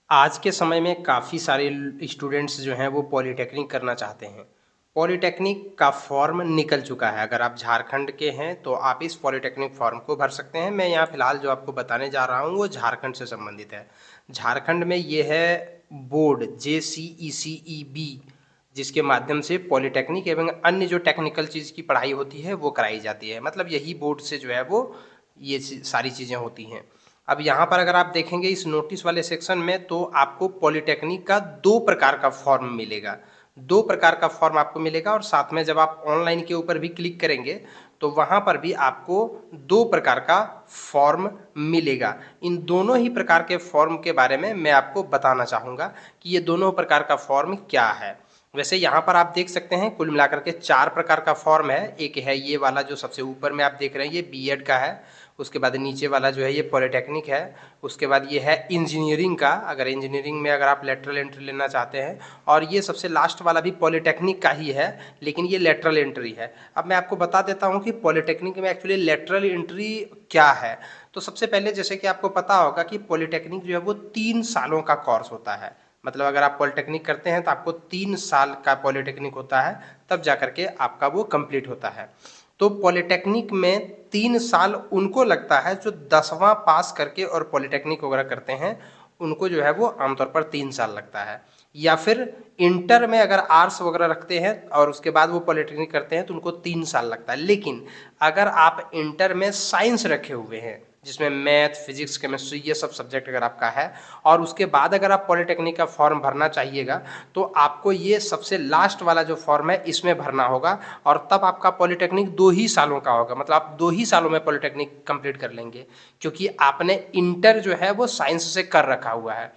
आज के समय में काफ़ी सारे स्टूडेंट्स जो हैं वो पॉलीटेक्निक करना चाहते हैं। पॉलीटेक्निक का फॉर्म निकल चुका है। अगर आप झारखंड के हैं तो आप इस पॉलीटेक्निक फॉर्म को भर सकते हैं। मैं यहाँ फ़िलहाल जो आपको बताने जा रहा हूँ वो झारखंड से संबंधित है। झारखंड में ये है बोर्ड JCECEB, जिसके माध्यम से पॉलीटेक्निक एवं अन्य जो टेक्निकल चीज़ की पढ़ाई होती है वो कराई जाती है। मतलब यही बोर्ड से जो है वो ये सारी चीज़ें होती हैं। अब यहाँ पर अगर आप देखेंगे इस नोटिस वाले सेक्शन में तो आपको पॉलीटेक्निक का 2 प्रकार का फॉर्म मिलेगा। 2 प्रकार का फॉर्म आपको मिलेगा और साथ में जब आप ऑनलाइन के ऊपर भी क्लिक करेंगे तो वहाँ पर भी आपको 2 प्रकार का फॉर्म मिलेगा। इन दोनों ही प्रकार के फॉर्म के बारे में मैं आपको बताना चाहूँगा कि ये दोनों प्रकार का फॉर्म क्या है। वैसे यहाँ पर आप देख सकते हैं कुल मिलाकर के 4 प्रकार का फॉर्म है। एक है ये वाला जो सबसे ऊपर में आप देख रहे हैं, ये बीएड का है। उसके बाद नीचे वाला जो है ये पॉलीटेक्निक है। उसके बाद ये है इंजीनियरिंग का, अगर इंजीनियरिंग में अगर आप लेटरल एंट्री लेना चाहते हैं। और ये सबसे लास्ट वाला भी पॉलीटेक्निक का ही है, लेकिन ये लेटरल एंट्री है। अब मैं आपको बता देता हूँ कि पॉलीटेक्निक में एक्चुअली लेटरल एंट्री क्या है। तो सबसे पहले जैसे कि आपको पता होगा कि पॉलीटेक्निक जो है वो 3 सालों का कोर्स होता है। मतलब अगर आप पॉलीटेक्निक करते हैं तो आपको 3 साल का पॉलीटेक्निक होता है, तब जा करके आपका वो कंप्लीट होता है। तो पॉलीटेक्निक में 3 साल उनको लगता है जो 10वां पास करके और पॉलीटेक्निक वगैरह करते हैं, उनको जो है वो आमतौर पर 3 साल लगता है। या फिर इंटर में अगर आर्ट्स वगैरह रखते हैं और उसके बाद वो पॉलीटेक्निक करते हैं तो उनको 3 साल लगता है। लेकिन अगर आप इंटर में साइंस रखे हुए हैं, जिसमें मैथ, फिजिक्स, केमिस्ट्री ये सब सब्जेक्ट अगर आपका है, और उसके बाद अगर आप पॉलीटेक्निक का फॉर्म भरना चाहिएगा तो आपको ये सबसे लास्ट वाला जो फॉर्म है इसमें भरना होगा। और तब आपका पॉलीटेक्निक 2 ही सालों का होगा। मतलब आप 2 ही सालों में पॉलीटेक्निक कंप्लीट कर लेंगे, क्योंकि आपने इंटर जो है वो साइंस से कर रखा हुआ है।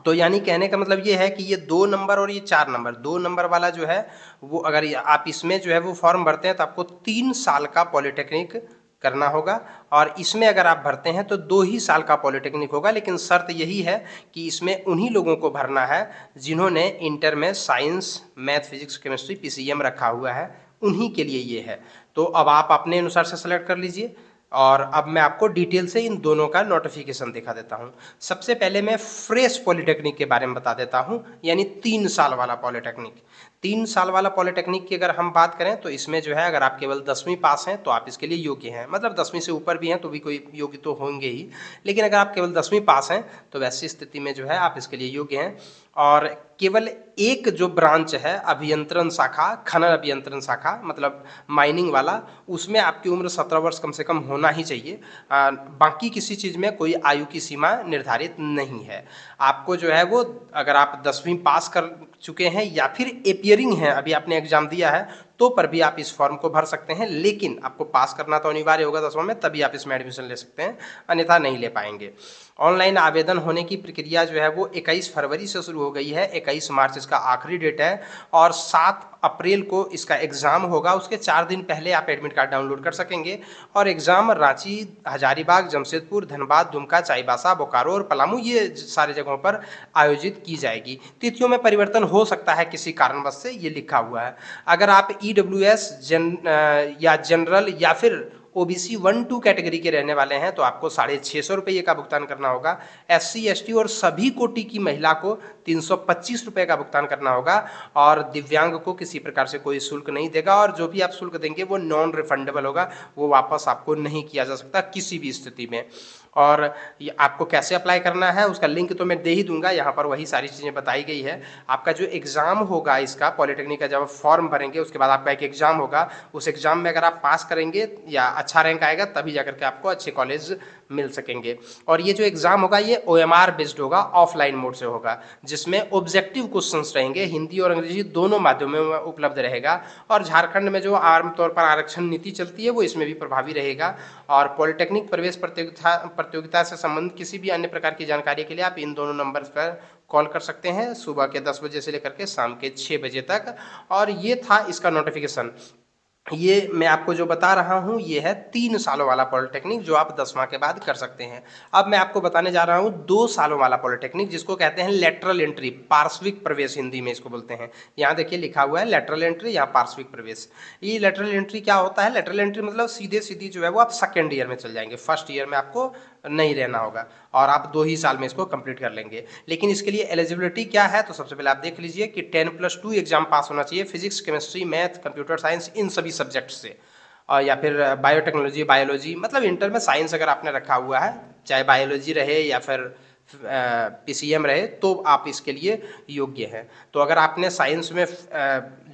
तो यानी कहने का मतलब ये है कि ये 2 नंबर और ये 4 नंबर, 2 नंबर वाला जो है वो अगर आप इसमें जो है वो फॉर्म भरते हैं तो आपको 3 साल का पॉलीटेक्निक करना होगा। और इसमें अगर आप भरते हैं तो 2 ही साल का पॉलीटेक्निक होगा। लेकिन शर्त यही है कि इसमें उन्हीं लोगों को भरना है जिन्होंने इंटर में science, math, physics, chemistry, PCM रखा हुआ है, उन्हीं के लिए ये है। तो अब आप अपने अनुसार से सेलेक्ट कर लीजिए। और अब मैं आपको डिटेल से इन दोनों का नोटिफिकेशन दिखा देता हूँ। सबसे पहले मैं फ्रेश पॉलीटेक्निक के बारे में बता देता हूँ, यानी 3 साल वाला पॉलीटेक्निक। 3 साल वाला पॉलीटेक्निक की अगर हम बात करें तो इसमें जो है अगर आप केवल 10वीं पास हैं तो आप इसके लिए योग्य हैं। मतलब 10वीं से ऊपर भी हैं तो भी कोई योग्य तो होंगे ही, लेकिन अगर आप केवल 10वीं पास हैं तो वैसी स्थिति में जो है आप इसके लिए योग्य हैं। और केवल एक जो ब्रांच है अभियंत्रण शाखा, खनन अभियंत्रण शाखा, मतलब माइनिंग वाला, उसमें आपकी उम्र 17 वर्ष कम से कम होना ही चाहिए। बाकी किसी चीज़ में कोई आयु की सीमा निर्धारित नहीं है। आपको जो है वो अगर आप 10वीं पास कर चुके हैं या फिर अपियरिंग हैं, अभी आपने एग्जाम दिया है, तो पर भी आप इस फॉर्म को भर सकते हैं। लेकिन आपको पास करना तो अनिवार्य होगा 10वां में, तभी आप इसमें एडमिशन ले सकते हैं, अन्यथा नहीं ले पाएंगे। ऑनलाइन आवेदन होने की प्रक्रिया जो है वो 21 फरवरी से शुरू हो गई है। 21 मार्च इसका आखिरी डेट है और 7 अप्रैल को इसका एग्ज़ाम होगा। उसके 4 दिन पहले आप एडमिट कार्ड डाउनलोड कर सकेंगे। और एग्ज़ाम रांची, हजारीबाग, जमशेदपुर, धनबाद, दुमका, चाईबासा, बोकारो और पलामू, ये सारे जगहों पर आयोजित की जाएगी। तिथियों में परिवर्तन हो सकता है किसी कारणवश से, ये लिखा हुआ है। अगर आप EWS या जनरल या फिर OBC 1-2 कैटेगरी के रहने वाले हैं तो आपको 650 रुपये का भुगतान करना होगा। SC ST और सभी कोटि की महिला को 325 रुपये का भुगतान करना होगा। और दिव्यांग को किसी प्रकार से कोई शुल्क नहीं देगा, और जो भी आप शुल्क देंगे वो नॉन रिफंडेबल होगा, वो वापस आपको नहीं किया जा सकता किसी भी स्थिति में। और ये आपको कैसे अप्लाई करना है उसका लिंक तो मैं दे ही दूंगा, यहाँ पर वही सारी चीज़ें बताई गई है। आपका जो एग्ज़ाम होगा इसका पॉलीटेक्निक का, जब आप फॉर्म भरेंगे उसके बाद आपका एक एग्ज़ाम होगा। उस एग्ज़ाम में अगर आप पास करेंगे या अच्छा रैंक आएगा तभी जाकर के आपको अच्छे कॉलेज मिल सकेंगे। और ये जो एग्ज़ाम होगा ये OMR बेस्ड होगा, ऑफलाइन मोड से होगा, जिसमें ऑब्जेक्टिव क्वेश्चंस रहेंगे, हिंदी और अंग्रेजी दोनों माध्यमों में उपलब्ध रहेगा। और झारखंड में जो आमतौर पर आरक्षण नीति चलती है वो इसमें भी प्रभावी रहेगा। और पॉलीटेक्निक प्रवेश प्रतियोगिता से संबंधित किसी भी अन्य प्रकार की जानकारी के लिए आप इन दोनों नंबर पर कॉल कर सकते हैं, सुबह के 10 बजे से लेकर के शाम के 6 बजे तक। और ये था इसका नोटिफिकेशन। ये मैं आपको जो बता रहा हूँ ये है 3 सालों वाला पॉलीटेक्निक जो आप 10वां के बाद कर सकते हैं। अब मैं आपको बताने जा रहा हूँ 2 सालों वाला पॉलीटेक्निक, जिसको कहते हैं लेटरल एंट्री, पार्श्विक प्रवेश हिंदी में इसको बोलते हैं। यहाँ देखिए लिखा हुआ है लेटरल एंट्री, यहाँ पार्श्विक प्रवेश। ये लेटरल एंट्री क्या होता है? लेटरल एंट्री मतलब सीधे सीधी जो है वो आप सेकेंड ईयर में चल जाएंगे। फर्स्ट ईयर में आपको नहीं रहना होगा और आप 2 ही साल में इसको कंप्लीट कर लेंगे। लेकिन इसके लिए एलिजिबिलिटी क्या है, तो सबसे पहले आप देख लीजिए कि 10+2 एग्जाम पास होना चाहिए physics, chemistry, math, computer science इन सभी सब्जेक्ट से। या फिर बायोटेक्नोलॉजी, बायोलॉजी, मतलब इंटर में साइंस अगर आपने रखा हुआ है, चाहे बायोलॉजी रहे या फिर पीसीएम रहे, तो आप इसके लिए योग्य हैं। तो अगर आपने साइंस में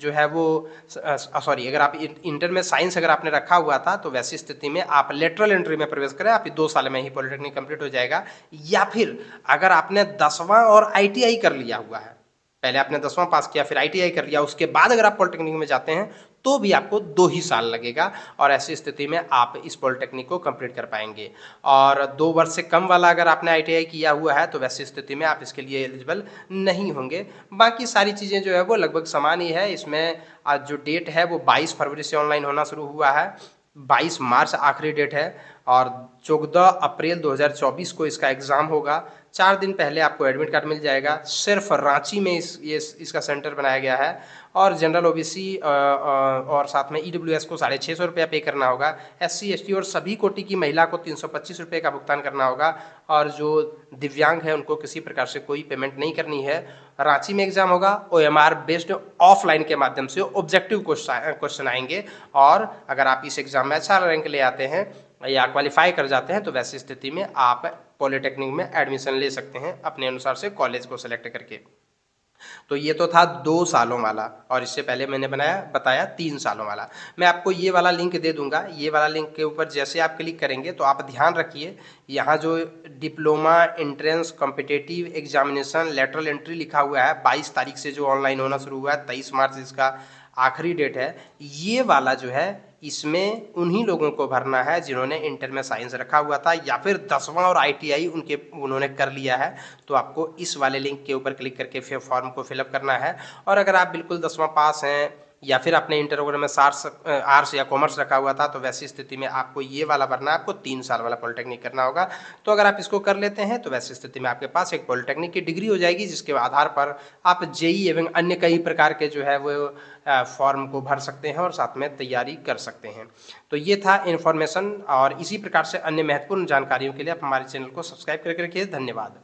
जो है वो सॉरी, अगर आप इंटर में साइंस अगर आपने रखा हुआ था, तो वैसी स्थिति में आप लेटरल एंट्री में प्रवेश करें, आप 2 साल में ही पॉलिटेक्निक कंप्लीट हो जाएगा। या फिर अगर आपने 10वां और आईटीआई कर लिया हुआ है, पहले आपने 10वां पास किया फिर आईटीआई कर लिया, उसके बाद अगर आप पॉलिटेक्निक में जाते हैं तो भी आपको 2 ही साल लगेगा और ऐसी स्थिति में आप इस पॉलिटेक्निक को कंप्लीट कर पाएंगे। और 2 वर्ष से कम वाला अगर आपने आईटीआई किया हुआ है तो वैसी स्थिति में आप इसके लिए एलिजिबल नहीं होंगे। बाकी सारी चीज़ें जो है वो लगभग समान ही है। इसमें आज जो डेट है वो 22 फरवरी से ऑनलाइन होना शुरू हुआ है, 22 मार्च आखिरी डेट है और 14 अप्रैल 2024 को इसका एग्ज़ाम होगा। 4 दिन पहले आपको एडमिट कार्ड मिल जाएगा। सिर्फ रांची में इसका सेंटर बनाया गया है और जनरल ओबीसी और साथ में ईडब्ल्यूएस को 650 रुपया पे करना होगा। एससी एसटी और सभी कोटि की महिला को 325 रुपये का भुगतान करना होगा और जो दिव्यांग है उनको किसी प्रकार से कोई पेमेंट नहीं करनी है। रांची में एग्जाम होगा, ओएमआर बेस्ड ऑफलाइन के माध्यम से ऑब्जेक्टिव क्वेश्चन आएंगे और अगर आप इस एग्जाम में अच्छा रैंक ले आते हैं या क्वालिफाई कर जाते हैं तो वैसी स्थिति में आप पॉलिटेक्निक में एडमिशन ले सकते हैं अपने अनुसार से कॉलेज को सेलेक्ट करके। तो ये तो था 2 सालों वाला और इससे पहले मैंने बताया 3 सालों वाला। मैं आपको ये वाला लिंक दे दूंगा। ये वाला लिंक के ऊपर जैसे आप क्लिक करेंगे तो आप ध्यान रखिए, यहाँ जो diploma entrance competitive examination lateral entry लिखा हुआ है 22 तारीख से जो ऑनलाइन होना शुरू हुआ है, 23 मार्च इसका आखिरी डेट है। ये वाला जो है इसमें उन्हीं लोगों को भरना है जिन्होंने इंटर में साइंस रखा हुआ था या फिर 10वां और आईटीआई उन्होंने कर लिया है। तो आपको इस वाले लिंक के ऊपर क्लिक करके फिर फॉर्म को फिलअप करना है। और अगर आप बिल्कुल 10वां पास हैं या फिर आपने इंटर वगैरह में आर्ट्स या कॉमर्स रखा हुआ था तो वैसी स्थिति में आपको ये वाला भरना है, आपको 3 साल वाला पॉलिटेक्निक करना होगा। तो अगर आप इसको कर लेते हैं तो वैसी स्थिति में आपके पास एक पॉलिटेक्निक की डिग्री हो जाएगी जिसके आधार पर आप जेई एवं अन्य कई प्रकार के जो है वो फॉर्म को भर सकते हैं और साथ में तैयारी कर सकते हैं। तो ये था इन्फॉर्मेशन और इसी प्रकार से अन्य महत्वपूर्ण जानकारियों के लिए आप हमारे चैनल को सब्सक्राइब करके रखिए। धन्यवाद।